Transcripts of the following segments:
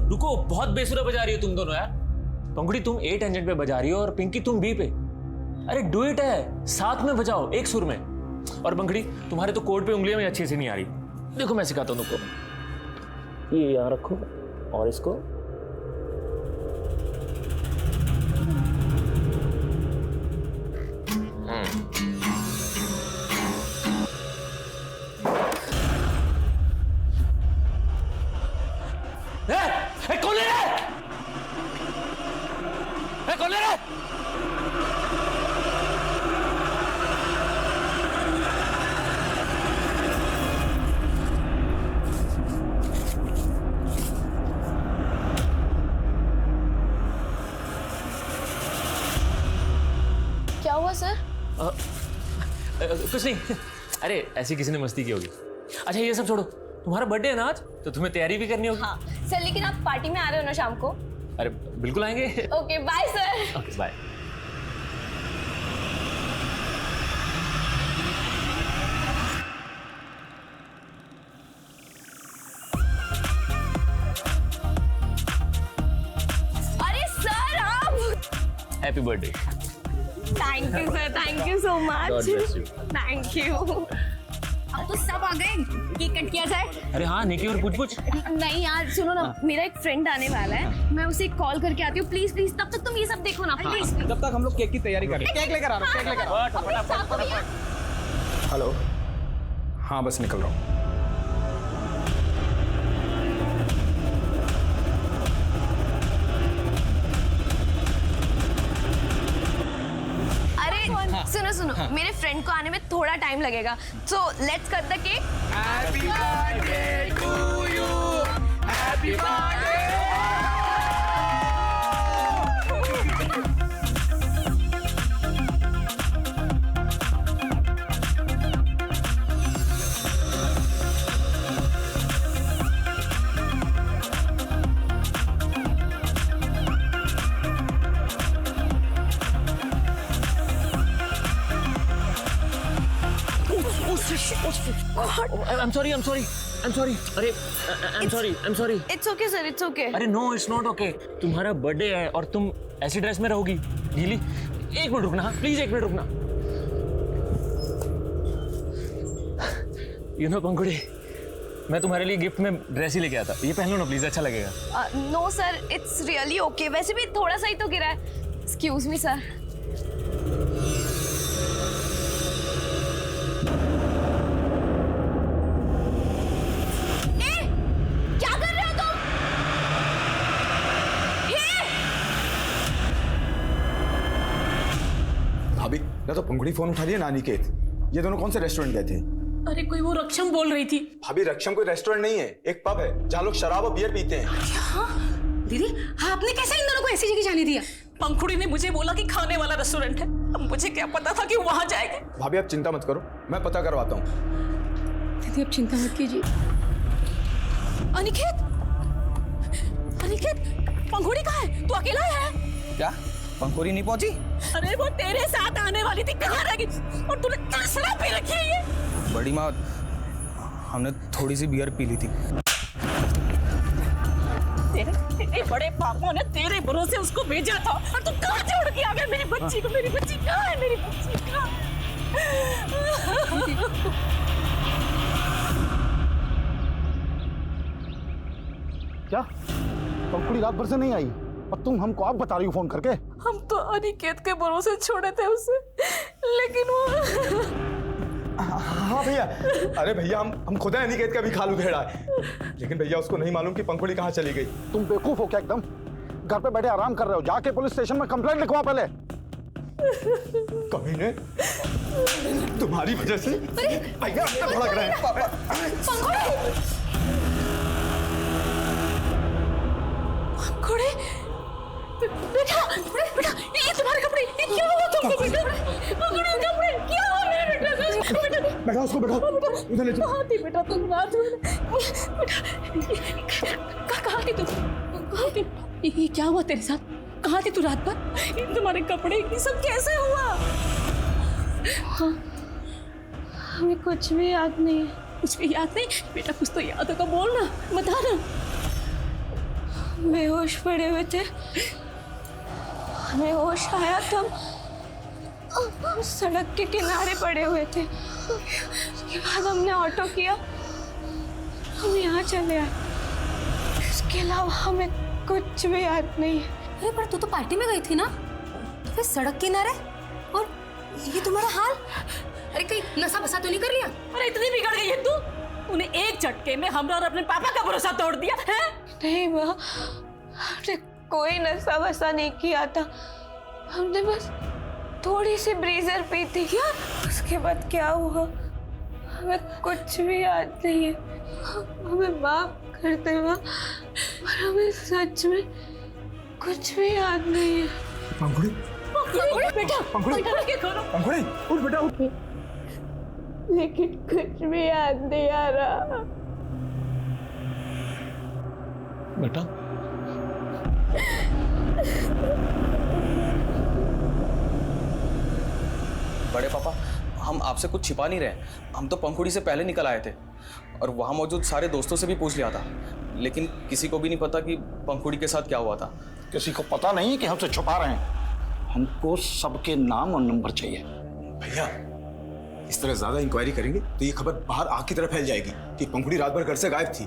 रुको, बहुत बेसुरा बजा रही हो तुम दोनों यार। पंखुड़ी तुम ए टेंजेंट पे बजा रही हो और पिंकी तुम बी पे। अरे डुएट है, साथ में बजाओ एक सुर में। और पंखुड़ी तुम्हारे तो कोड पे उंगलियां में अच्छी से नहीं आ रही। देखो मैं सिखाता हूँ तुमको। ये यहाँ रखो और इसको कौन ले रहा है? कौन ले रहा है? क्या हुआ सर? कुछ नहीं। अरे ऐसी किसी ने मस्ती की होगी। अच्छा ये सब छोड़ो, तुम्हारा बर्थडे है ना आज, तो तुम्हें तैयारी भी करनी होगी। हाँ सर, लेकिन आप पार्टी में आ रहे हो ना शाम को? अरे बिल्कुल आएंगे। Okay bye sir. Okay bye. अरे सर आप। Happy birthday. Thank you sir, thank you so much. God bless you. Thank you. अब तो सब आ गए, केक कट किया जाए। अरे हाँ निकी और पूछ। नहीं यार सुनो ना, मेरा एक फ्रेंड आने वाला है, मैं उसे कॉल करके आती हूँ। प्लीज प्लीज, तब तक तुम ये सब देखो ना प्लीज। तब तक हम लोग केक की तैयारी करें। केक लेकर आ रहा हूँ, केक लेकर आ रहा हूँ। हेलो, हाँ बस निकल रहा हूँ। सुनो सुनो, मेरे फ्रेंड को आने में थोड़ा टाइम लगेगा, so let's cut the cake. Happy birthday to you, happy birthday. I'm sorry. It's okay sir, it's okay. अरे no, it's not okay. तुम्हारा बर्थडे है और तुम ऐसी ड्रेस में रहोगी गीली। एक मिनट रुकना, प्लीज एक मिनट रुकना। You know पंखुड़ी, मैं तुम्हारे लिए गिफ्ट में ड्रेस ही लेके आया था। ये पहन लो ना प्लीज, अच्छा लगेगा। No sir, it's really okay. वैसे भी थोड़ा सा ही तो गिरा है। Excuse me sir. भाभी ना तो पंखुड़ी फोन उठा लिया ना निकेत। ये दोनों कौन से रेस्टोरेंट गए थे? अरे कोई वो रक्षम बोल रही थी। भाभी रक्षम कोई रेस्टोरेंट नहीं है, एक पब है जहाँ लोग शराब और बियर पीते हैं। हाँ दीदी, हाँ आपने कैसे इन दोनों को ऐसी जगह जाने दिया? पंखुड़ी ने मुझे बोला कि खाने वाला रेस्टोरेंट है, अब मुझे क्या पता था कि वहां जाएंगे। भाभी आप चिंता मत करो, मैं पता करवाता हूँ। दीदी अब चिंता मत कीजिए। अनिकेत, अनिकेत, पंखुड़ी कहाँ है? तू अकेला है? क्या पंखुड़ी नहीं पहुंची? अरे वो तेरे साथ आने वाली थी, कहाँ रह गई? और तूने क्या शराब पी रखी है? ये बड़ी माँ, हमने थोड़ी सी बियर पी ली थी। तेरे बड़े पापा ने तेरे भरोसे उसको भेजा था और तू कहाँ छोड़ के आ गया मेरी बच्ची को? मेरी बच्ची कहाँ है? मेरी बच्ची कहाँ है? क्या पंखुड़ी रात भर से नहीं आई और तुम हमको आप बता रही हो फोन करके? हम तो अनिकेत के भरोसे छोड़े थे उसे, लेकिन वो हाँ भैया, अरे भैया हम खुद अनिकेत का भी खालू घेड़ा है, लेकिन भैया उसको नहीं मालूम कि पंखुड़ी कहाँ चली गई। तुम बेवकूफ हो क्या एकदम? घर पे बैठे आराम कर रहे हो, जाके पुलिस स्टेशन में कंप्लेंट लिखवा पहले। कमीने, तुम्हारी वजह से भैया भड़क रहे हैं। पंखुड़ी, बेटा बेटा, ये तुम्हारे कपड़े, ये क्या हुआ तुमको बेटा? पंखुड़ी कपड़े क्या हुआ मेरे बेटा? बैठा उसको, बैठा इधर ले चलो। कहाँ थी बेटा तुम रात में? बेटा कहाँ थी तुम? कहाँ थी? ये क्या हुआ तेरे साथ? कहाँ थी तू रात भर? ये तुम्हारे कपड़े ये सब कैसे हुआ? हाँ, हमें कुछ भी याद नहीं है। कुछ भी याद नहीं? बेटा कुछ तो याद होगा, बोल ना, बता ना। बेहोश पड़े हुए थे। हमें होश आया तो हम सड़क के किनारे पड़े हुए थे। उसके बाद हमने ऑटो किया, हम यहाँ चले आए। इसके अलावा हमें कुछ भी याद नहीं है। अरे पर तू तो पार्टी में गई थी ना, तो फिर सड़क किनारे और ये तुम्हारा हाल। अरे कहीं नशा बसा तो नहीं कर लिया? अरे इतनी बिगड़ गई है तू, तूने एक झटके में हमरा और अपने पापा का भरोसा तोड़ दिया है। नहीं माँ, हमने कोई नशा वसा नहीं किया था। हमने बस थोड़ी सी ब्रीजर पी थी। क्या उसके बाद क्या हुआ हमें कुछ भी याद नहीं है। हमें माफ करते माँ, पर हमें सच में कुछ भी याद नहीं है। पंखुड़ी, बेटा पंखुड़ी, के खोलो। पंखुड़ी, उठ बेटा उठ। लेकिन कुछ भी याद नहीं आ रहा। बेटा बड़े पापा, हम आपसे कुछ छिपा नहीं रहे। हम तो पंखुड़ी से पहले निकल आए थे और वहाँ मौजूद सारे दोस्तों से भी पूछ लिया था, लेकिन किसी को भी नहीं पता कि पंखुड़ी के साथ क्या हुआ था। किसी को पता नहीं कि हमसे छुपा रहे हैं। हमको सबके नाम और नंबर चाहिए। भैया, इस तरह ज्यादा इंक्वायरी करेंगे तो ये खबर बाहर आग की तरह फैल जाएगी कि पंखुड़ी रात भर घर से गायब थी।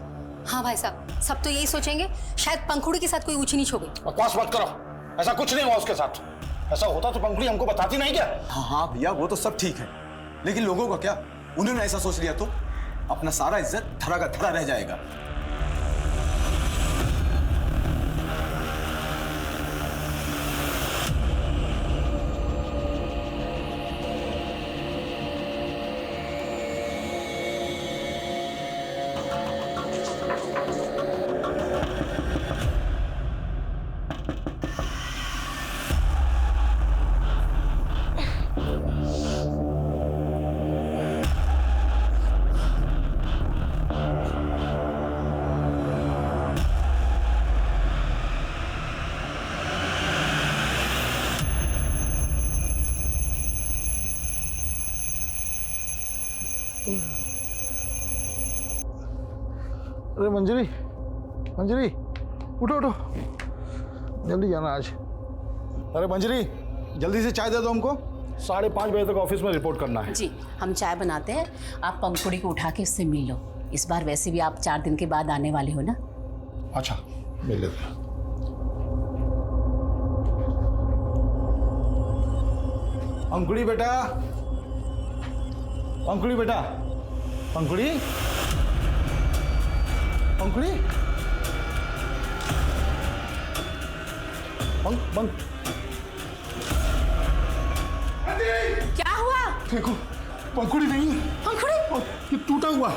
हाँ भाई साहब, सब तो यही सोचेंगे शायद पंखुड़ी के साथ कोई ऊंची नीच हो गई। बकवास मत करो, ऐसा कुछ नहीं हुआ उसके साथ। ऐसा होता तो पंखुड़ी हमको बताती नहीं क्या? हाँ भैया, वो तो सब ठीक है, लेकिन लोगों का क्या? उन्होंने ऐसा सोच लिया तो अपना सारा इज्जत धरा का धरा रह जाएगा। अरे मंजरी, मंजरी, उठो उठो, जल्दी जाना आज। अरे मंजरी, जल्दी से चाय दे दो हमको। 5:30 बजे तक ऑफिस में रिपोर्ट करना है। जी हम चाय बनाते हैं, आप पंखुड़ी को उठा के उससे मिल लो। इस बार वैसे भी आप 4 दिन के बाद आने वाले हो ना। अच्छा, मिल लेते हैं। पंखुड़ी बेटा, पंखुड़ी बेटा, पंखुड़ी, पंखुड़ी, क्या हुआ? देखो, पंखुड़ी नहीं है। पंखुड़ी? ये टूटा हुआ।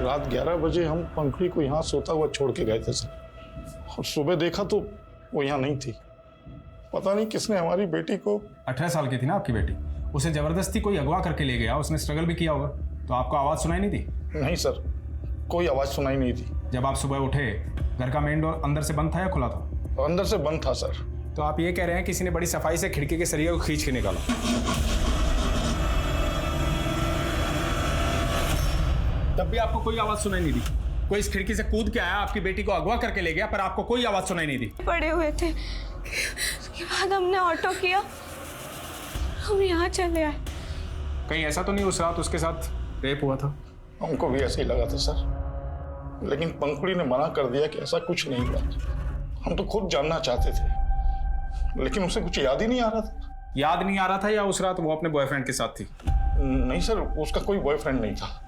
रात 11 बजे हम पंखुड़ी को यहाँ सोता हुआ छोड़ के गए थे सर, और सुबह देखा तो वो यहाँ नहीं थी। पता नहीं किसने हमारी बेटी को। 18 साल की थी ना आपकी बेटी, उसे जबरदस्ती कोई अगवा करके ले गया, उसने स्ट्रगल भी किया होगा, तो आपको आवाज़ सुनाई नहीं दी? नहीं सर, कोई आवाज़ सुनाई नहीं थी। जब आप सुबह उठे, घर का मेन डोर अंदर से बंद था या खुला था? अंदर से बंद था सर। तो आप ये कह रहे हैं किसी ने बड़ी सफाई से खिड़की के सरिये को खींच के निकाला, तब भी आपको कोई आवाज़ सुनाई नहीं दी? कोई इस खिड़की से कूद के आया, आपकी बेटी को अगवा करके ले गया, पर आपको कोई आवाज़ सुनाई नहीं दी? पड़े हुए थे, उसके बाद हमने ऑटो किया, हम यहाँ चले आए। कहीं ऐसा तो नहीं उस रात उसके साथ रेप हुआ था? हमको भी ऐसे ही लगा था सर, लेकिन पंखुड़ी ने मना कर दिया कि ऐसा कुछ नहीं हुआ। हम तो खुद जानना चाहते थे, लेकिन उसे कुछ याद ही नहीं आ रहा था। याद नहीं आ रहा था या उस रात वो अपने बॉयफ्रेंड के साथ थी? नहीं सर, उसका कोई बॉयफ्रेंड नहीं था।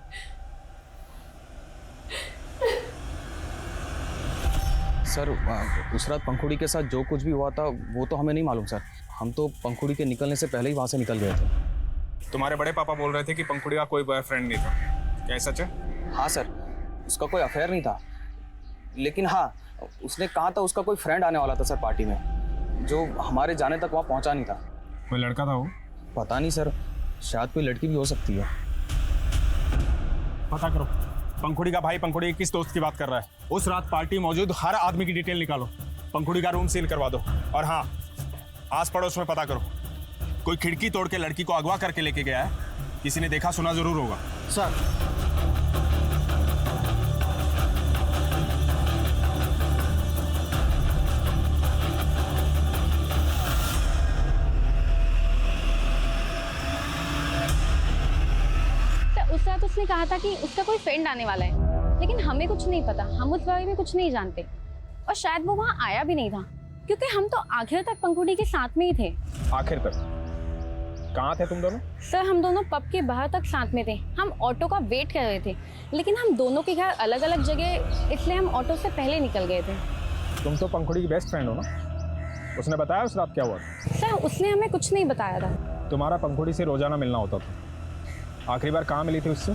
सर उस रात पंखुड़ी के साथ जो कुछ भी हुआ था वो तो हमें नहीं मालूम सर। हम तो पंखुड़ी के निकलने से पहले ही वहाँ से निकल गए थे। तुम्हारे बड़े पापा बोल रहे थे कि पंखुड़ी का कोई बॉयफ्रेंड नहीं था, क्या ये सच है? हाँ सर, उसका कोई अफेयर नहीं था, लेकिन हाँ उसने कहा था उसका कोई फ्रेंड आने वाला था सर पार्टी में, जो हमारे जाने तक वहाँ पहुँचा नहीं था। कोई लड़का था वो? पता नहीं सर, शायद कोई लड़की भी हो सकती है। पता करो पंखुड़ी का भाई पंखुड़ी के किस दोस्त की बात कर रहा है। उस रात पार्टी मौजूद हर आदमी की डिटेल निकालो, पंखुड़ी का रूम सील करवा दो, और हाँ आस पड़ोस में पता करो कोई खिड़की तोड़ के लड़की को अगवा करके लेके गया है, किसी ने देखा सुना जरूर होगा। सर उस रात उसने कहा था कि उसका कोई फ्रेंड आने वाला है, लेकिन हमें कुछ नहीं पता, हम उस बारे में कुछ नहीं जानते और शायद वो वहाँ आया भी नहीं था क्योंकि हम तो आखिर तक पंखुड़ी के साथ में ही थे। आखिर तक कहाँ थे तुम दोनों? सर हम दोनों पब के बाहर तक साथ में थे, हम ऑटो का वेट कर रहे थे, लेकिन हम दोनों के घर अलग अलग जगह, इसलिए हम ऑटो से पहले निकल गए थे। तुम तो पंखुड़ी की बेस्ट फ्रेंड हो ना, उसने बताया उस रात क्या हुआ? सर उसने हमें कुछ नहीं बताया था। तुम्हारा पंखुड़ी से रोजाना मिलना होता था, आखिरी बार कहाँ मिली थी उससे?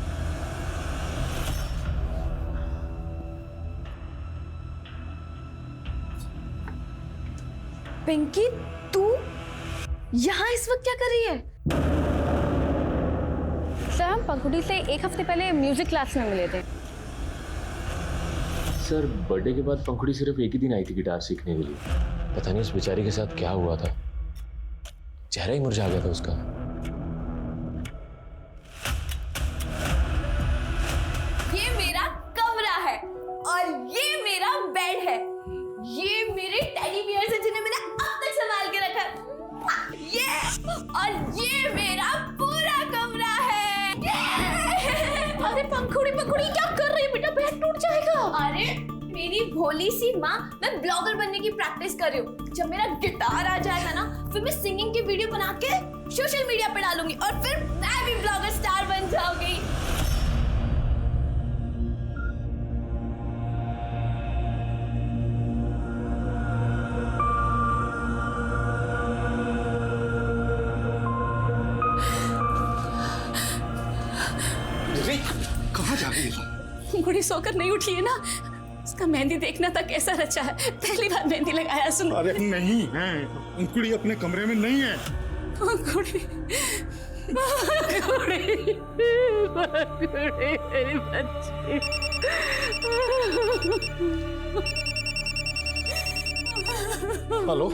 पिंकी तू यहाँ इस वक्त क्या कर रही है? सर हम पंखुड़ी से एक हफ्ते पहले म्यूजिक क्लास में मिले थे। सर बर्थडे के बाद पंखुड़ी सिर्फ एक ही दिन आई थी गिटार सीखने के लिए, पता नहीं उस बेचारी के साथ क्या हुआ था, चेहरा ही मुरझा गया था उसका। ये मेरा कमरा है और ये मेरा बेड है, ये मेरे टेडी बियर्स हैं जिन्हें मैंने अब तक संभाल के रखा है। ये और ये मेरा पूरा कमरा है। अरे पंखुड़ी पंखुड़ी क्या कर रही है बेटा, बेड टूट जाएगा। अरे मेरी भोली सी माँ, मैं ब्लॉगर बनने की प्रैक्टिस कर रही हूँ। जब मेरा गिटार आ जाएगा ना, फिर मैं सिंगिंग की वीडियो बना के सोशल मीडिया पे डालूंगी और फिर मैं भी ब्लॉगर स्टार बन जाऊंगी। कहाँ जा रही है? पंखुड़ी सोकर नहीं उठी है ना, उसका मेहंदी देखना था कैसा रचा है, पहली बार मेहंदी लगाया। सुन अरे नहीं है, पंखुड़ी अपने कमरे में नहीं है। पंखुड़ी पंखुड़ी पंखुड़ी मेरी बच्ची। हेलो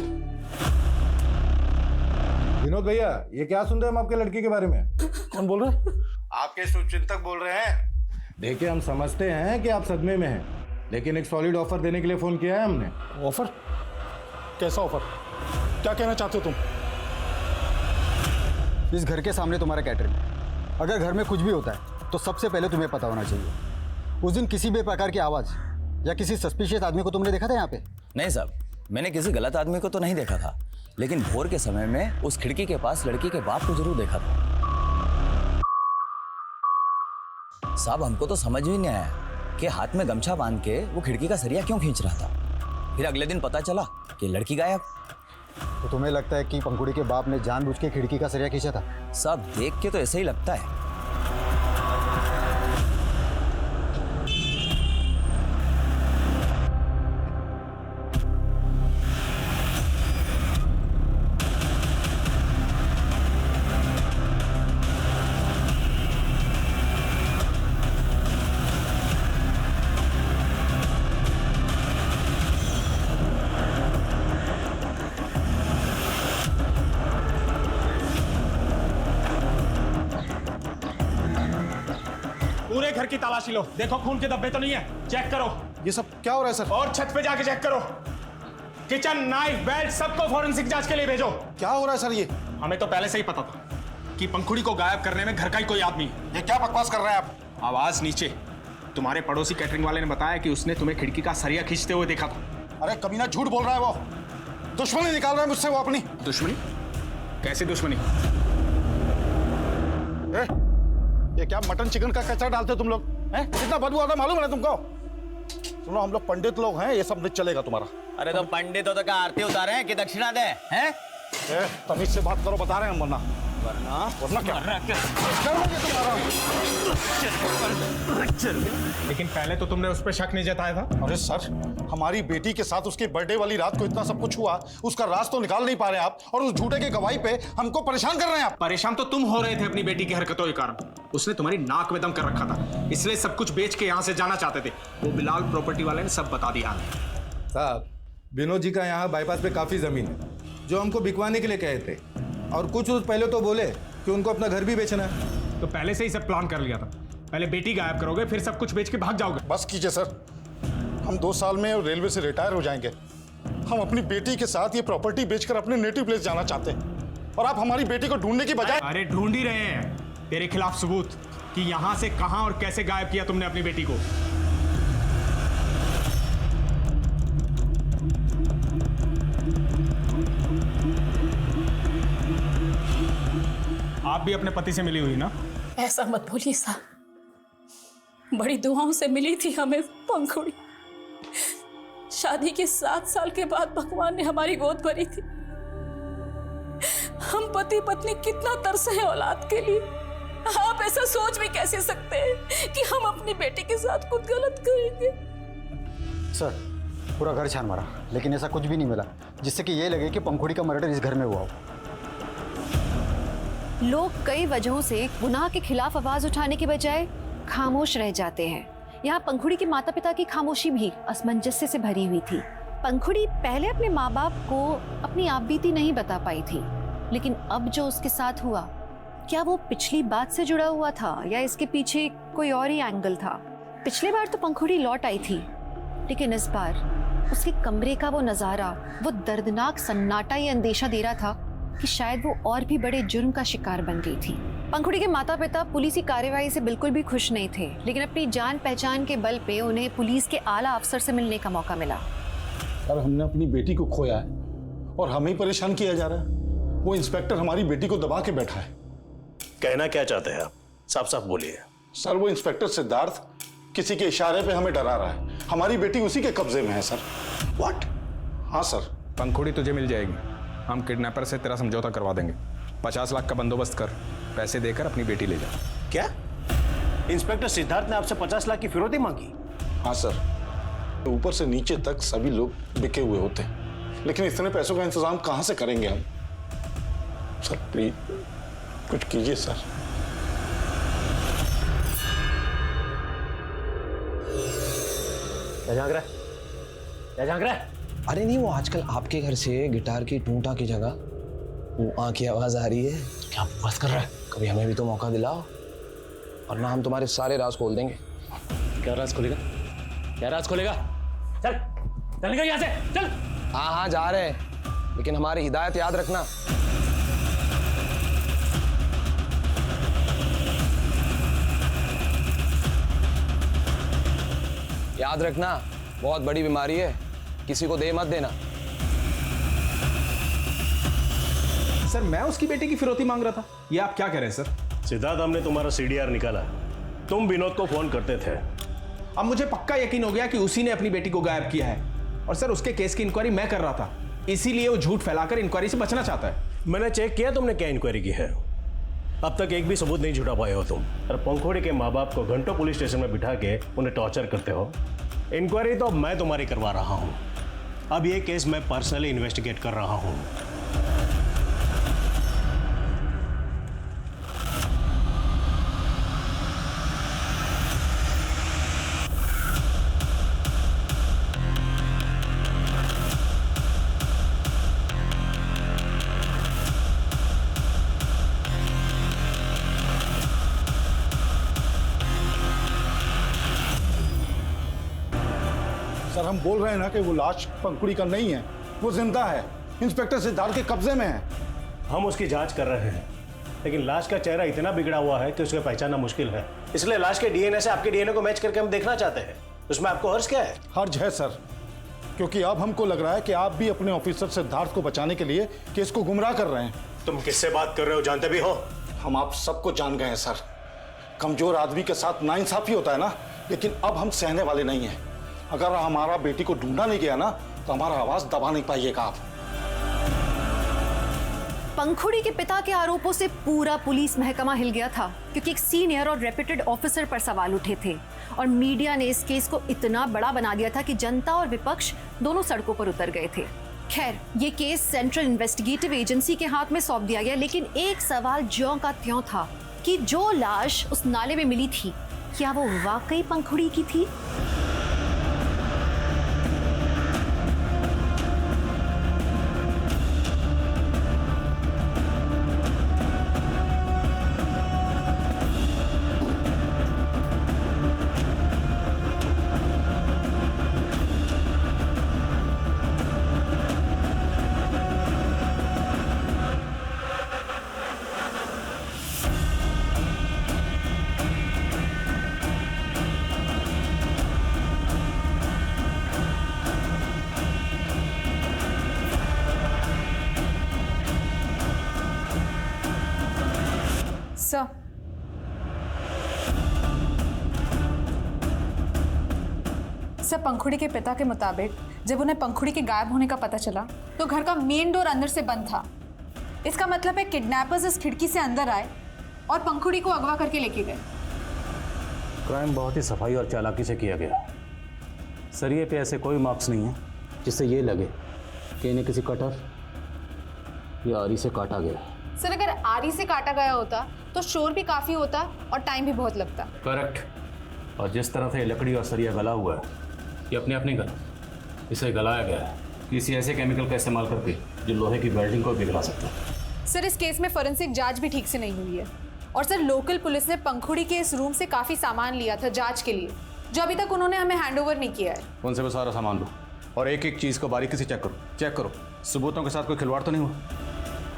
विनोद भैया, ये क्या सुन रहे हैं हम आपके लड़की के बारे में? कौन बोल रहा है? आपके शुभचिंतक बोल रहे हैं। देखिए हम समझते हैं कि आप सदमे में हैं, लेकिन एक सॉलिड ऑफर देने के लिए फोन किया है हमने। ऑफर? कैसा ऑफर? क्या कहना चाहते हो तुम? इस घर के सामने तुम्हारा कैटरिंग, अगर घर में कुछ भी होता है तो सबसे पहले तुम्हें पता होना चाहिए। उस दिन किसी भी प्रकार की आवाज़ या किसी सस्पिशियस आदमी को तुमने देखा था यहाँ पे? नहीं साहब, मैंने किसी गलत आदमी को तो नहीं देखा था, लेकिन भोर के समय में उस खिड़की के पास लड़की के बाप को जरूर देखा था। साहब हमको तो समझ भी नहीं आया कि हाथ में गमछा बांध के वो खिड़की का सरिया क्यों खींच रहा था। फिर अगले दिन पता चला कि लड़की गायब। तो तुम्हें लगता है कि पंखुड़ी के बाप ने जानबूझ के खिड़की का सरिया खींचा था? साहब देख के तो ऐसे ही लगता है। पूरे घर की तलाशी लो, देखो खून के धब्बे तो नहीं है, चेक करो। ये सब क्या हो रहा है सर? और छत पे जाके चेक करो, किचन, नाइफ, बेल्ट सबको फॉरेंसिक जांच के लिए भेजो। क्या हो रहा है सर? ये हमें तो पहले से ही पता था कि पंखुड़ी को गायब करने में घर का ही कोई आदमी है। ये क्या बकवास कर रहे हैं आप? आवाज नीचे। तुम्हारे पड़ोसी कैटरिंग वाले ने बताया कि उसने तुम्हें खिड़की का सरिया खींचते हुए देखा था। अरे कमीना झूठ बोल रहा है वो, दुश्मनी निकाल रहा है मुझसे वो अपनी। दुश्मनी? कैसी दुश्मनी? ये क्या मटन चिकन का कचरा डालते हो तुम लोग हैं? कितना बदबू आता मालूम है ना तुमको? सुनो, हम लोग पंडित लोग हैं, ये सब नहीं चलेगा तुम्हारा। अरे तो पंडित हो तो क्या आरती उतारे हैं कि दक्षिणा दे हैं? तमीज से बात करो, बता रहे हैं हम, वरना क्या लेकिन पहले तो तुमने उस पर शक नहीं जताया था। अरे सर, हमारी बेटी के साथ उसके बर्थडे वाली रात को इतना सब कुछ हुआ, उसका राज तो निकाल नहीं पा रहे आप, और उस झूठे की गवाही पे हमको परेशान कर रहे हैं आप। परेशान तो तुम हो रहे थे अपनी बेटी की हरकतों के कारण। उसने तुम्हारी नाक में दम कर रखा था, इसलिए सब कुछ बेच के यहाँ से जाना चाहते थे। वो बिलाल प्रॉपर्टी वाले ने सब बता दिया हमें। साहब, विनोद जी का यहाँ बाईपास पे काफी जमीन है जो हमको बिकवाने के लिए कहे थे, और कुछ रोज पहले तो बोले कि उनको अपना घर भी बेचना है। तो पहले से ही सब प्लान कर लिया था। पहले बेटी गायब करोगे, फिर सब कुछ बेच के भाग जाओगे। बस कीजिए सर, हम 2 साल में रेलवे से रिटायर हो जाएंगे। हम अपनी बेटी के साथ ये प्रॉपर्टी बेचकर अपने नेटिव प्लेस जाना चाहते हैं, और आप हमारी बेटी को ढूंढने की बजाय। अरे ढूंढ ही रहे हैं तेरे खिलाफ सबूत कि यहाँ से कहाँ और कैसे गायब किया तुमने अपनी बेटी को। आप भी अपने पति से मिली हुई ना? ऐसा मत बोलिए साहब, बड़ी दुआओं से मिली थी हमें पंखुड़ी। शादी के 7 साल के बाद भगवान ने हमारी गोद भरी थी। हम पति पत्नी कितना तरसे हैं औलाद के लिए। आप ऐसा सोच भी कैसे सकते हैं कि हम अपनी बेटी के साथ कुछ गलत करेंगे? सर, पूरा घर छान मारा, लेकिन ऐसा कुछ भी नहीं मिला जिससे कि ये लगे कि पंखुड़ी का मर्डर इस घर में हुआ हो। लोग कई वजहों से गुनाह के खिलाफ आवाज उठाने के बजाय खामोश रह जाते हैं। यहाँ पंखुड़ी के माता पिता की खामोशी भी असमंजस्य से भरी हुई थी। पंखुड़ी पहले अपने माँ बाप को अपनी आपबीती नहीं बता पाई थी, लेकिन अब जो उसके साथ हुआ, क्या वो पिछली बात से जुड़ा हुआ था या इसके पीछे कोई और ही एंगल था? पिछली बार तो पंखुड़ी लौट आई थी, लेकिन इस बार उसके कमरे का वो नजारा, वो दर्दनाक सन्नाटा ये अंदेशा दे रहा था कि शायद वो और भी बड़े जुर्म का शिकार बन गई थी। पंखुड़ी के माता पिता पुलिस कार्यवाही से बिल्कुल भी खुश नहीं थे, लेकिन अपनी जान पहचान के बल पे उन्हें पुलिस के आला अफसर से मिलने का मौका मिला। सर, हमने अपनी बेटी को खोया है और हमें ही परेशान किया जा रहा है। वो इंस्पेक्टर हमारी बेटी को दबा के बैठा है। कहना क्या चाहते हैं आप? साफ साफ बोलिए। सर, वो इंस्पेक्टर सिद्धार्थ किसी के इशारे पे हमें डरा रहा है। हमारी बेटी उसी के कब्जे में है सर। व्हाट? हाँ सर। पंखुड़ी तुझे मिल जाएगी। हम किडनैपर से तेरा समझौता करवा देंगे। 50 लाख का बंदोबस्त कर, पैसे देकर अपनी बेटी ले जा। क्या इंस्पेक्टर सिद्धार्थ ने आपसे 50 लाख की फिरौती मांगी? हाँ सर, ऊपर से नीचे तक सभी लोग बिके हुए होते हैं, लेकिन इतने पैसों का इंतजाम कहाँ से करेंगे हम? सर प्लीज कुछ कीजिए सर। क्या झांक रहा है? क्या झांक रहा है? अरे नहीं, वो आजकल आपके घर से गिटार की टूंटा की जगह वो आँ की आवाज आ रही है। क्या बस कर रहा है? कभी हमें भी तो मौका दिलाओ, और ना हम तुम्हारे सारे राज खोल देंगे। क्या राज खोलेगा? क्या राज खोलेगा? चल चल निकल यहाँ से, चल। हाँ हाँ जा रहे हैं, लेकिन हमारी हिदायत याद रखना। याद रखना, बहुत बड़ी बीमारी है, किसी को दे मत देना। सर, मैं उसकी बेटी की फिरौती मांग रहा था, ये आप क्या कह रहे हैं सर? सिद्धार्थ, हमने तुम्हारा CDR निकाला। तुम विनोद को फोन करते थे। अब मुझे पक्का यकीन हो गया कि उसी ने अपनी बेटी को गायब किया है, और सर उसके केस की इंक्वायरी मैं कर रहा था, इसीलिए वो झूठ फैलाकर इंक्वायरी से बचना चाहता है। मैंने चेक किया तुमने क्या इंक्वायरी की है। अब तक एक भी सबूत नहीं जुटा पाए हो तुम, और पंखुड़ी के माँ बाप को घंटों पुलिस स्टेशन में बिठा के उन्हें टॉर्चर करते हो। इंक्वायरी तो मैं तुम्हारी करवा रहा हूँ। अब ये केस मैं पर्सनली इन्वेस्टिगेट कर रहा हूँ। सर, हम बोल रहे हैं ना कि वो लाश पंखुड़ी का नहीं है, वो जिंदा है, इंस्पेक्टर सिद्धार्थ के कब्जे में है। हम उसकी जांच कर रहे हैं, लेकिन लाश का चेहरा इतना बिगड़ा हुआ है कि उसे पहचानना मुश्किल है। इसलिए लाश के DNA से आपके DNA को मैच करके हम देखना चाहते हैं। उसमें आपको हर्ज क्या है? हर्ज है सर, क्योंकि अब हमको लग रहा है कि आप भी अपने ऑफिसर सिद्धार्थ को बचाने के लिए केस को गुमराह कर रहे हैं। तुम किससे बात कर रहे हो, जानते भी हो? हम आप सबको जान गए हैं सर। कमजोर आदमी के साथ नाइंसाफी होता है ना, लेकिन अब हम सहने वाले नहीं हैं। अगर हमारा बेटी को ढूंढा नहीं गया ना तो हमारा आवाज दबा नहीं पाइएगा आप। पंखुड़ी के पिता के आरोपों से पूरा पुलिस महकमा हिल गया था, क्योंकि एक सीनियर और रेप्यूटेड ऑफिसर पर सवाल उठे थे और मीडिया ने इस केस को इतना बड़ा बना दिया था कि जनता और विपक्ष दोनों सड़कों पर उतर गए थे। खैर, ये केस सेंट्रल इन्वेस्टिगेटिव एजेंसी के हाथ में सौंप दिया गया, लेकिन एक सवाल ज्यों का त्यों था कि जो लाश उस नाले में मिली थी, क्या वो वाकई पंखुड़ी की थी? सर, पंखुड़ी के पिता के मुताबिक जब उन्हें पंखुड़ी के गायब होने का पता चला तो घर का मेन डोर अंदर से बंद था। इसका मतलब है किडनैपर्स इस खिड़की से अंदर आए और पंखुड़ी को अगवा करके लेके गए। क्राइम बहुत ही सफाई और चालाकी से किया गया। सरिये पे ऐसे कोई मार्क्स नहीं है जिससे ये लगे कि इन्हें किसी कटर या आरी से काटा गया। सर, अगर आरी से काटा गया होता तो शोर भी काफी होता और टाइम भी बहुत लगता। करेक्ट। और जिस तरह से लकड़ी और सरिया गला हुआ है, ये अपने आप नहीं गला, इसे गलाया गया है किसी ऐसे केमिकल का इस्तेमाल करके जो लोहे की वेल्डिंग को पिघला सकता है। सर, इस केस में फोरेंसिक जांच भी ठीक से नहीं हुई है। और सर, लोकल पुलिस ने पंखुड़ी के इस रूम से काफी सामान लिया था जांच के लिए, जो अभी तक उन्होंने हमें हैंडओवर नहीं किया है। उनसे वो सारा सामान लो और एक एक चीज़ को बारीकी से चेक करो। सबूतों के साथ कोई खिलवाड़ तो नहीं हुआ।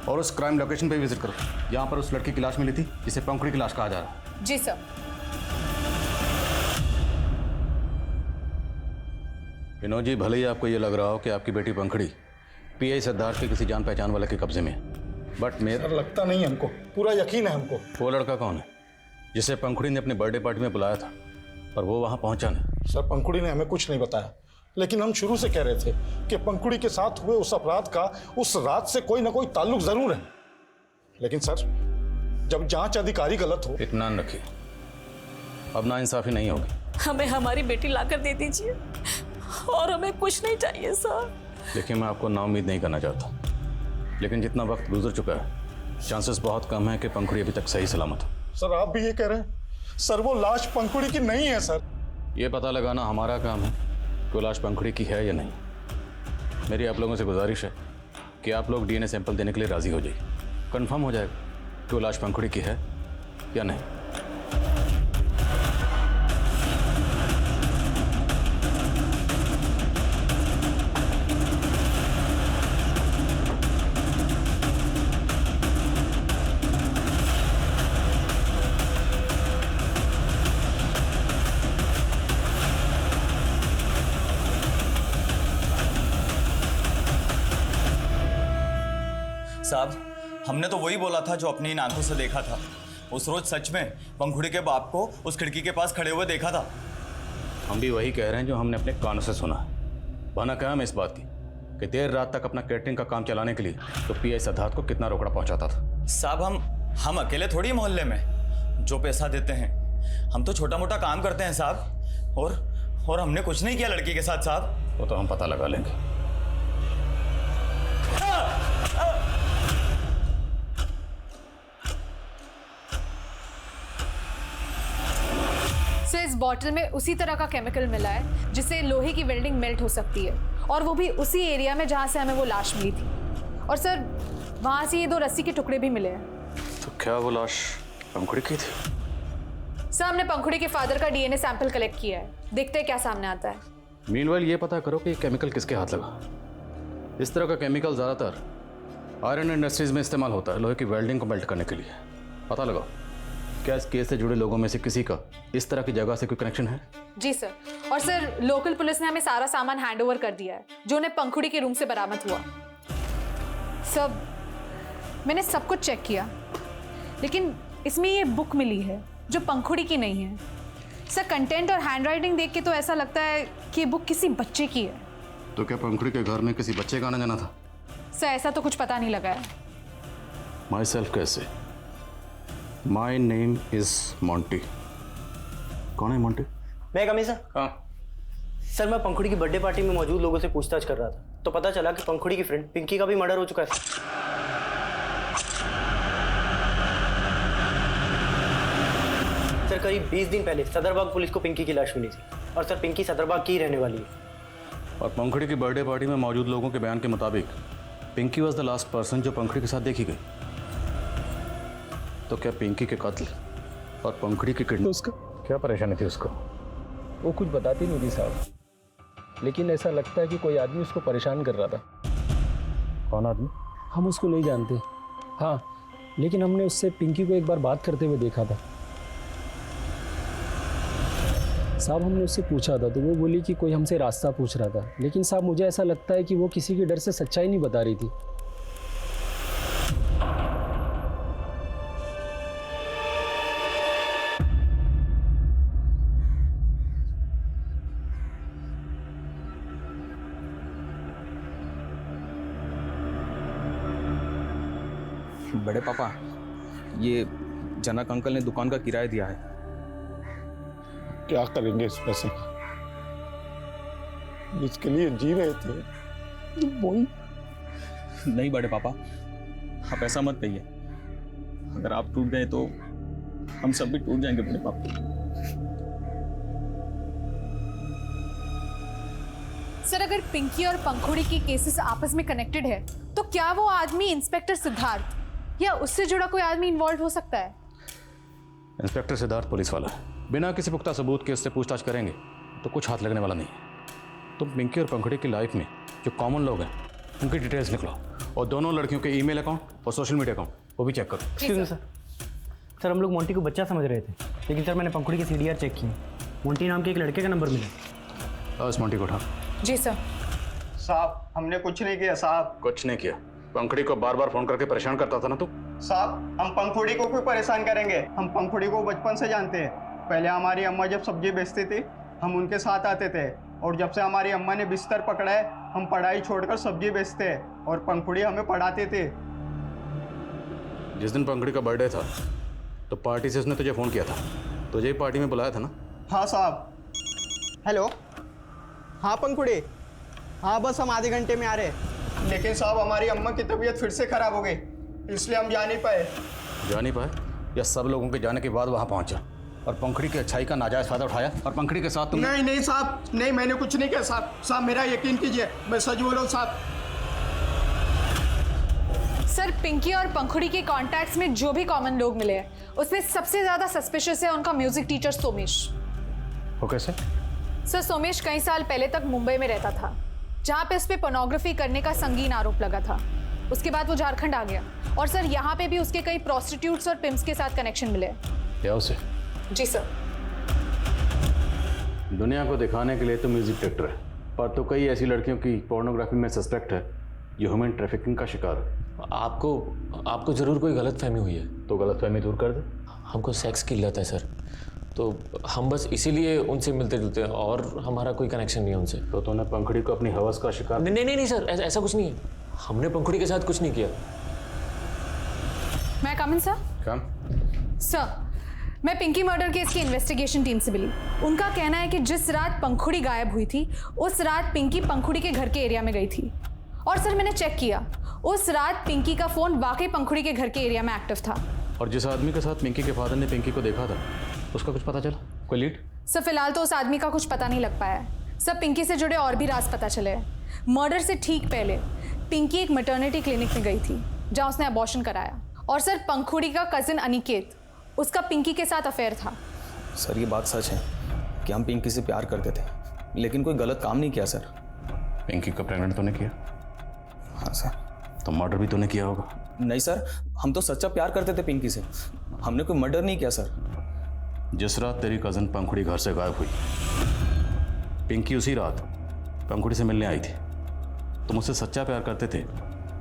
और उस क्राइम लोकेशन पे भी विजिट करो, यहाँ पर उस लड़की की लाश मिली थी जिसे पंखुड़ी की लाश कहा जा रहा है। जी सर। विनोद जी, भले ही आपको ये लग रहा हो कि आपकी बेटी पंखुड़ी पीआई सिद्धार्थ के किसी जान पहचान वाले के कब्जे में है, बट मेरा लगता नहीं है हमको, पूरा यकीन है हमको। वो लड़का कौन है जिसे पंखुड़ी ने अपने बर्थडे पार्टी में बुलाया था और वो वहाँ पहुँचा नहीं? सर, पंखुड़ी ने हमें कुछ नहीं बताया, लेकिन हम शुरू से कह रहे थे कि पंखुड़ी के साथ हुए उस अपराध का उस रात से कोई ना कोई ताल्लुक जरूर है। लेकिन सर, जब जांच अधिकारी गलत हो। इत्मीनान रखिए, अब नाइंसाफी नहीं होगी। हमें हमारी बेटी लाकर दे दीजिए और हमें कुछ नहीं चाहिए सर। देखिए, मैं आपको नाउम्मीद नहीं करना चाहता, लेकिन जितना वक्त गुजर चुका है, चांसेस बहुत कम है कि पंखुड़ी अभी तक सही सलामत हो। सर, आप भी ये कह रहे हैं? सर, वो लाश पंखुड़ी की नहीं है सर। ये पता लगाना हमारा काम है कि वो लाश पंखुड़ी की है या नहीं। मेरी आप लोगों से गुजारिश है कि आप लोग डीएनए सैंपल देने के लिए राजी हो जाइए। कंफर्म हो जाएगा कि वो लाश पंखुड़ी की है या नहीं। साहब, हमने तो वही बोला था जो अपनी इन आंखों से देखा था। उस रोज सच में पंखुड़ी के बाप को उस खिड़की के पास खड़े हुए देखा था। हम भी वही कह रहे हैं जो हमने अपने कानों से सुना है। बहाना क्या है इस बात की कि देर रात तक अपना कैटरिंग का काम चलाने के लिए तो पीआई सिद्धार्थ को कितना रोकड़ा पहुंचाता था। साहब, हम अकेले थोड़ी मोहल्ले में जो पैसा देते हैं, हम तो छोटा मोटा काम करते हैं साहब। और हमने कुछ नहीं किया लड़की के साथ साहब। वो तो हम पता लगा लेंगे। सर, इस बॉटल में उसी तरह का केमिकल मिला है जिससे लोहे की वेल्डिंग मेल्ट हो सकती है, और वो भी उसी एरिया में जहाँ से हमें वो लाश मिली थी। और सर, वहाँ से ये 2 रस्सी के टुकड़े भी मिले हैं। तो क्या वो लाश पंखुड़ी की थी? सर, हमने पंखुड़ी के फादर का डीएनए सैंपल कलेक्ट किया है, देखते हैं क्या सामने आता है। मीनवाइल ये पता करो कि केमिकल किसके हाथ लगा। इस तरह का केमिकल ज़्यादातर आयरन इंडस्ट्रीज में इस्तेमाल होता है लोहे की वेल्डिंग को मेल्ट करने के लिए। पता लगाओ क्या इस केस से जुड़े लोगों में से किसी का इस तरह की जगह से कोई कनेक्शन है? जी सर। और सर, लोकल पुलिस ने हमें सारा सामान हैंडओवर कर दिया है जो उन्हें पंखुड़ी के रूम से बरामद हुआ। सब मैंने सब कुछ चेक किया, लेकिन इसमें ये बुक मिली है जो पंखुड़ी की नहीं है। सर, कंटेंट और हैंडराइटिंग देख के तो ऐसा लगता है कि ये बुक किसी बच्चे की है। तो क्या पंखुड़ी के घर में किसी बच्चे का आना जाना था? सर ऐसा तो कुछ पता नहीं लगा है। माई सेल्फ कैसे? My name is Monty. कौन है मॉन्टी? मैं कमी सर। हाँ सर, मैं पंखुड़ी की बर्थडे पार्टी में मौजूद लोगों से पूछताछ कर रहा था, तो पता चला कि पंखुड़ी की फ्रेंड पिंकी का भी मर्डर हो चुका है। सर, करीब 20 दिन पहले सदरबाग पुलिस को पिंकी की लाश मिली थी, और सर पिंकी सदरबाग की ही रहने वाली है। और पंखुड़ी की बर्थडे पार्टी में मौजूद लोगों के बयान के मुताबिक Pinky was the last person जो पंखुड़ी के साथ देखी गई। तो क्या पिंकी के कत्ल और पंखुड़ी की किडनैप, उसका क्या परेशानी थी उसको? वो कुछ बताती नहीं थी साहब, लेकिन ऐसा लगता है कि कोई आदमी उसको परेशान कर रहा था। कौन आदमी? हम उसको नहीं जानते। हाँ, लेकिन हमने उससे पिंकी को एक बार बात करते हुए देखा था साहब। हमने उससे पूछा था तो वो बोली कि कोई हमसे रास्ता पूछ रहा था, लेकिन साहब मुझे ऐसा लगता है कि वो किसी के डर से सच्चाई नहीं बता रही थी। बड़े पापा, ये जनक अंकल ने दुकान का किराया दिया है। क्या करेंगे इस पैसे का? जिसके लिए जी रहे थे वही। नहीं बड़े पापा, आप ऐसा मत कहिए। अगर आप टूट गए तो हम सब भी टूट जाएंगे बड़े पापा। सर, अगर पिंकी और पंखुड़ी की केसेस आपस में कनेक्टेड है तो क्या वो आदमी इंस्पेक्टर सिद्धार्थ या उससे जुड़ा कोई आदमी इन्वॉल्व हो सकता है? इंस्पेक्टर सिद्धार्थ पुलिस वाला है, बिना किसी पुख्ता सबूत के उससे पूछताछ करेंगे तो कुछ हाथ लगने वाला नहीं है। तुम पिंकी और पंखुड़ी की लाइफ में जो कॉमन लोग हैं उनकी डिटेल्स निकलो, और दोनों लड़कियों के ईमेल अकाउंट और सोशल मीडिया अकाउंट वो भी चेक करो। Excuse me sir. सर, हम लोग मोंटी को बच्चा समझ रहे थे, लेकिन सर मैंने पंखुड़ी के CDR चेक किए, मोंटी नाम के एक लड़के का नंबर मिला। बस मोंटी को उठा। जी सर। साहब, हमने कुछ नहीं किया साहब। कुछ नहीं किया? पंखुड़ी को बार बार फोन करके परेशान करता था ना तू? साहब, हम पंखुड़ी को क्यों परेशान करेंगे? हम पंखुड़ी को बचपन से जानते हैं। पहले हमारी अम्मा जब सब्जी बेचती थी हम उनके साथ आते थे, और जब से हमारी अम्मा ने बिस्तर पकड़ा है हम पढ़ाई छोड़कर सब्जी बेचते हैं, और पंखुड़ी हमें पढ़ाते थे। जिस दिन पंखुड़ी का बर्थडे था तो पार्टी से उसने तुझे फोन किया था, तुझे ही पार्टी में बुलाया था ना? हाँ साहब। हेलो, हाँ पंखुड़ी, हाँ बस हम आधे घंटे में आ रहे। लेकिन साहब हमारी अम्मा की तबीयत फिर से खराब हो गई, इसलिए हम जा नहीं पाए। जा नहीं पाए या सब लोगों के जाने के बाद वहाँ पहुँचा और पंखुड़ी की अच्छाई का नाजायज फायदा उठाया और पंखुड़ी के साथ तुम? नहीं नहीं साहब, नहीं, मैंने कुछ नहीं किया साहब। साहब मेरा यकीन कीजिए, मैं सच बोल रहा हूँ साहब। सर, पिंकी और पंखुड़ी के कॉन्टैक्ट्स में जो भी कॉमन लोग मिले हैं उसमें सबसे ज्यादा सस्पिशियस है उनका म्यूजिक टीचर सोमेश। वो कैसे? सर, सोमेश कई साल पहले तक मुंबई में रहता था, जहाँ पे उस पर पोर्नोग्राफी करने का संगीन आरोप लगा था। उसके बाद वो झारखंड आ गया, और सर यहाँ पे भी उसके कई प्रोस्टिट्यूट्स और पिम्प्स के साथ कनेक्शन मिले। क्या उसे? जी सर। दुनिया को दिखाने के लिए तो म्यूजिक डायरेक्टर है, पर तो कई ऐसी लड़कियों की पोर्नोग्राफी में सस्पेक्ट है जो ह्यूमन ट्रैफिकिंग का शिकार है। आपको जरूर कोई गलतफहमी हुई है। तो गलतफहमी दूर कर दे। हमको सेक्स की लत है सर, तो हम बस इसीलिए उनसे मिलते जुलते हैं, और हमारा कोई कनेक्शन नहीं है उनसे। तो तूने पंखुड़ी को अपनी हवस का शिकार? नहीं सर, ऐसा कुछ नहीं है। हमने पंखुड़ी के साथ कुछ नहीं किया। मैं कम इन सर? कम। सर, मैं पिंकी मर्डर केस की इन्वेस्टिगेशन टीम से मिली। उनका कहना है कि जिस रात पंखुड़ी गायब हुई थी उस रात पिंकी पंखुड़ी के घर के एरिया में गई थी, और सर मैंने चेक किया, उस रात पिंकी का फोन वाकई पंखुड़ी के घर के एरिया में एक्टिव था। और जिस आदमी के साथ पिंकी के फादर ने पिंकी को देखा था उसका कुछ पता चला? कोई लीड? सर, फिलहाल तो उस आदमी का कुछ पता नहीं लग पाया है। सब पिंकी से जुड़े और भी राज पता चले हैं। मर्डर से ठीक पहले पिंकी एक मैटरनिटी क्लिनिक में गई थी जहाँ उसने अबॉर्शन कराया, और सर पंखुड़ी का कजिन अनिकेत, उसका पिंकी के साथ अफेयर था। सर, ये बात सच है कि हम पिंकी से प्यार करते थे, लेकिन कोई गलत काम नहीं किया सर। पिंकी को प्रेग्नेंट तूने किया? हाँ सर। तो मर्डर भी तूने किया होगा? नहीं सर, हम तो सच्चा प्यार करते थे पिंकी से, हमने कोई मर्डर नहीं किया सर। जिस रात तेरी कजन पंखुड़ी घर से गायब हुई, पिंकी उसी रात पंखुड़ी से मिलने आई थी। तुम उससे सच्चा प्यार करते थे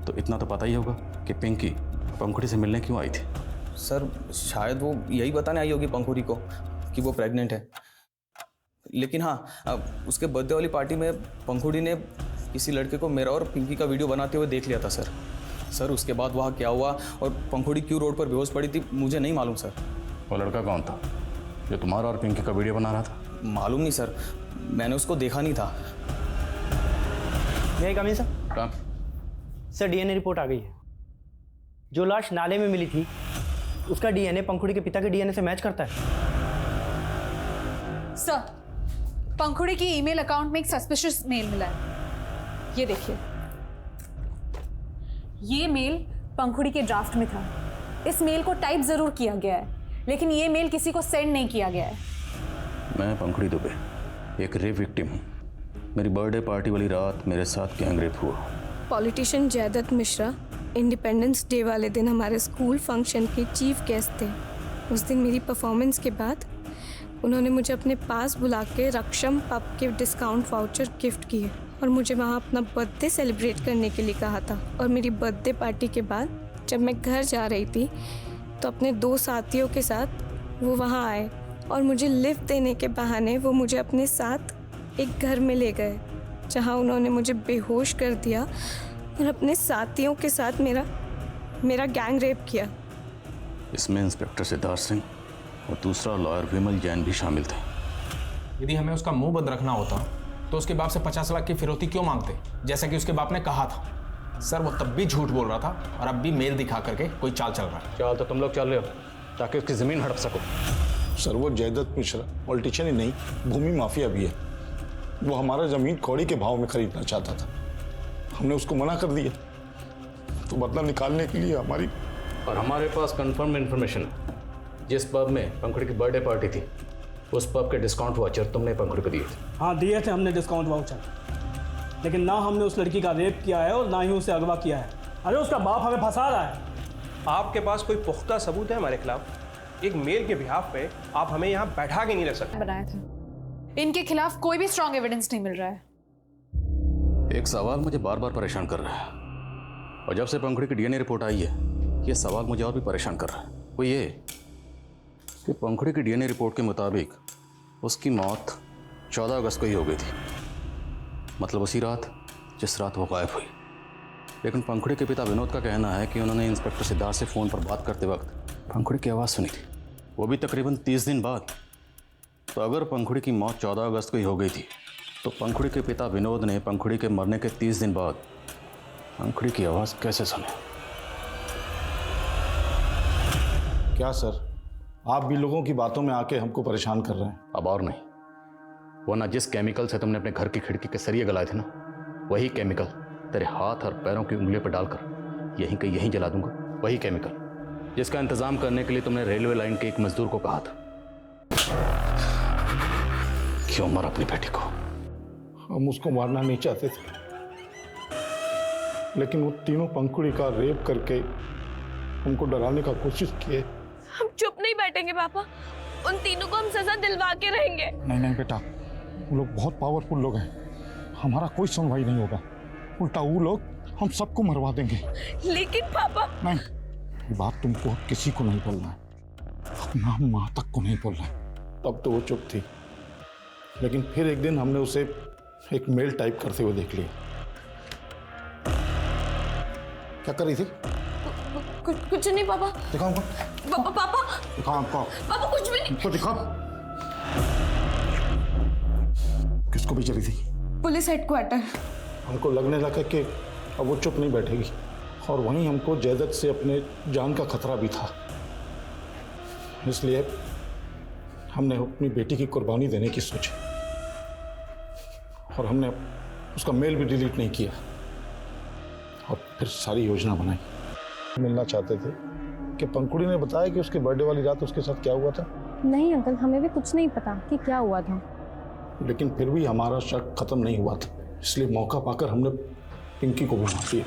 तो इतना तो पता ही होगा कि पिंकी पंखुड़ी से मिलने क्यों आई थी। सर, शायद वो यही बताने आई होगी पंखुड़ी को कि वो प्रेग्नेंट है, लेकिन हाँ, उसके बर्थडे वाली पार्टी में पंखुड़ी ने किसी लड़के को मेरा और पिंकी का वीडियो बनाते हुए देख लिया था सर। सर उसके बाद वहाँ क्या हुआ और पंखुड़ी क्यों रोड पर बेहोश पड़ी थी मुझे नहीं मालूम सर। वो लड़का कौन था जो तुम्हारा और पिंकी का वीडियो बना रहा था? मालूम नहीं सर, मैंने उसको देखा नहीं था। मैं कमी सर? कहाँ? सर डीएनए रिपोर्ट आ गई है। जो लाश नाले में मिली थी उसका डीएनए पंखुड़ी के पिता के डीएनए से मैच करता है। सर, पंखुड़ी की ईमेल अकाउंट में एक सस्पिशियस मेल मिला है। ये देखिए, ये मेल पंखुड़ी के ड्राफ्ट में था। इस मेल को टाइप जरूर किया गया है, लेकिन ये मेल किसी को सेंड नहीं किया गया है। मैं पंखुड़ी दुबे, एक रेप विक्टिम हूँ। मेरी बर्थडे पार्टी वाली रात मेरे साथ गैंग रेप हुआ। Politician Jaidutt Mishra independence day वाले दिन हमारे स्कूल फंक्शन के चीफ गेस्ट थे। उस दिन मेरी परफॉर्मेंस के बाद उन्होंने मुझे अपने पास बुला के रक्षम पब के डिस्काउंट वाउचर गिफ्ट किए और मुझे वहाँ अपना बर्थडे सेलिब्रेट करने के लिए कहा था। और मेरी बर्थडे पार्टी के बाद जब मैं घर जा रही थी तो अपने 2 साथियों के साथ वो वहाँ आए और मुझे लिफ्ट देने के बहाने वो मुझे अपने साथ एक घर में ले गए, जहाँ उन्होंने मुझे बेहोश कर दिया और अपने साथियों के साथ मेरा गैंग रेप किया। इसमें इंस्पेक्टर सिद्धार्थ सिंह और दूसरा लॉयर विमल जैन भी शामिल थे। यदि हमें उसका मुंह बंद रखना होता तो उसके बाप से 50 लाख की फिरौती क्यों मांगते, जैसा कि उसके बाप ने कहा था। सर वो तब भी झूठ बोल रहा था और अब भी मेल दिखा करके कोई चाल चल रहा है। चाल तो तुम लोग चल रहे हो ताकि उसकी जमीन हड़प सको। सर वो जयदत्त मिश्रा पॉलिटिशियन ही नहीं, भूमि माफिया भी है। वो हमारा जमीन कौड़ी के भाव में खरीदना चाहता था, हमने उसको मना कर दिया। तो बदला निकालने के लिए और हमारे पास कंफर्म इन्फॉर्मेशन है, जिस पब में पंखुड़ी की बर्थडे पार्टी थी उस पब के डिस्काउंट वाउचर तुमने पंखुड़ी को दिए थे। हाँ दिए थे हमने डिस्काउंट वाउचर, लेकिन ना हमने उस लड़की का रेप किया है और ना ही उसे अगवा किया है। अरे उसका बाप हमें फंसा रहा है। आपके पास कोई पुख्ता सबूत है हमारे खिलाफ? एक मेल के बिहाफ पे आप हमें यहाँ बैठा के नहीं रख सकते। बनाया था, इनके खिलाफ कोई भी स्ट्रॉन्ग एविडेंस नहीं मिल रहा है। एक सवाल मुझे बार बार परेशान कर रहा है और जब से पंखुड़ी की डीएनए रिपोर्ट आई है ये सवाल मुझे और भी परेशान कर रहा है। वो ये कि पंखुड़ी की डीएनए रिपोर्ट के मुताबिक उसकी मौत 14 अगस्त को ही हो गई थी, मतलब उसी रात जिस रात वो गायब हुई। लेकिन पंखुड़ी के पिता विनोद का कहना है कि उन्होंने इंस्पेक्टर सिद्धार्थ से फ़ोन पर बात करते वक्त पंखुड़ी की आवाज़ सुनी थी, वो भी तकरीबन 30 दिन बाद। तो अगर पंखुड़ी की मौत 14 अगस्त को ही हो गई थी तो पंखुड़ी के पिता विनोद ने पंखुड़ी के मरने के 30 दिन बाद पंखुड़ी की आवाज़ कैसे सुनी? क्या सर, आप भी लोगों की बातों में आके हमको परेशान कर रहे हैं? अब और नहीं, वो ना जिस केमिकल से तुमने अपने घर की खिड़की के सरिये गलाए थे ना, वही केमिकल तेरे हाथ और पैरों की उंगलियों पर डालकर यहीं के यहीं जला दूंगा। वही केमिकल जिसका इंतजाम करने के लिए तुमने रेलवे लाइन के एक मजदूर को कहा था। क्यों मारा अपनी बेटी को? हम उसको मारना नहीं चाहते थे, लेकिन वो तीनों पंखुड़ी का रेप करके हमको डराने का कोशिश किए। हम चुप नहीं बैठेंगे पापा, उन तीनों को हम सजा दिलवा के रहेंगे। नहीं नहीं बेटा, वो लोग बहुत पावरफुल लोग हैं, हमारा कोई सुनवाई नहीं होगा। उल्टा वो लोग हम सबको मरवा देंगे। लेकिन पापा नहीं, ये बात तुमको किसी को नहीं बोलना है, अपना माँ तक को नहीं बोलना है। तब तो वो चुप थी, लेकिन फिर एक दिन हमने उसे एक मेल टाइप करते हुए देख लिया। क्या कर रही थी? कुछ नहीं पापा। दिखाओ हमको। पापा दिखाओ हमको। पापा कुछ भी नहीं। हमको दिखाओ। किसको भेज रही थी? Police headquarter. हमको लगने लगा कि अब वो चुप नहीं बैठेगी, और वहीं हमको जयदत्त से अपने जान का खतरा भी था, इसलिए हमने अपनी बेटी की कुर्बानी देने की सोची और हमने उसका मेल भी डिलीट नहीं किया और फिर सारी योजना बनाई। मिलना चाहते थे कि पंखुड़ी ने बताया कि उसके बर्थडे वाली रात उसके साथ क्या हुआ था। नहीं अंकल, हमें भी कुछ नहीं पता कि क्या हुआ था। लेकिन फिर भी हमारा शक खत्म नहीं हुआ था, इसलिए मौका पाकर हमने पिंकी को भी मार दिया।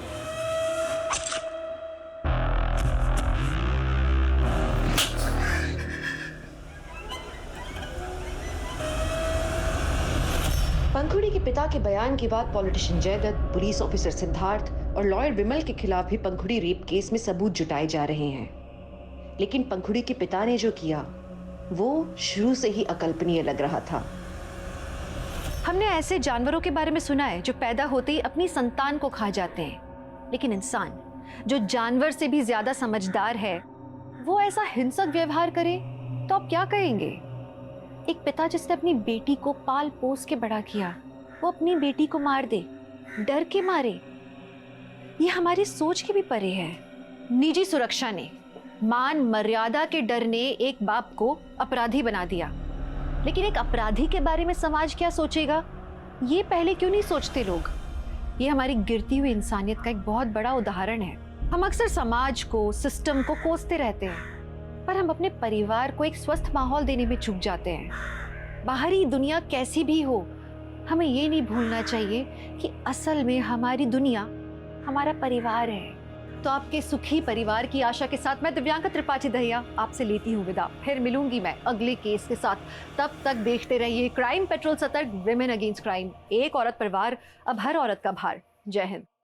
पंखुड़ी के पिता के बयान के बाद politician Jaidutt, police officer Siddharth और लॉयर विमल के खिलाफ भी पंखुड़ी रेप केस में सबूत जुटाए जा रहे हैं। लेकिन पंखुड़ी के पिता ने जो किया वो शुरू से ही अकल्पनीय लग रहा था। हमने ऐसे जानवरों के बारे में सुना है जो पैदा होते ही अपनी संतान को खा जाते हैं, लेकिन इंसान जो जानवर से भी ज्यादा समझदार है वो ऐसा हिंसक व्यवहार करे तो आप क्या कहेंगे? एक पिता जिसने अपनी बेटी को पाल पोस के बड़ा किया, वो अपनी बेटी को मार दे, डर के मारे। ये हमारी सोच के भी परे है। निजी सुरक्षा ने, मान मर्यादा के डर ने एक बाप को अपराधी बना दिया, लेकिन एक अपराधी के बारे में समाज क्या सोचेगा, ये पहले क्यों नहीं सोचते लोग? ये हमारी गिरती हुई इंसानियत का एक बहुत बड़ा उदाहरण है। हम अक्सर समाज को, सिस्टम को कोसते रहते हैं, पर हम अपने परिवार को एक स्वस्थ माहौल देने में चूक जाते हैं। बाहरी दुनिया कैसी भी हो, हमें ये नहीं भूलना चाहिए कि असल में हमारी दुनिया हमारा परिवार है। तो आपके सुखी परिवार की आशा के साथ मैं दिव्यांका त्रिपाठी दहिया आपसे लेती हूँ विदा। फिर मिलूंगी मैं अगले केस के साथ। तब तक देखते रहिए क्राइम पेट्रोल, सतर्क, विमेन अगेंस्ट क्राइम। एक औरत पर वार, अब हर औरत का भार। जय हिंद।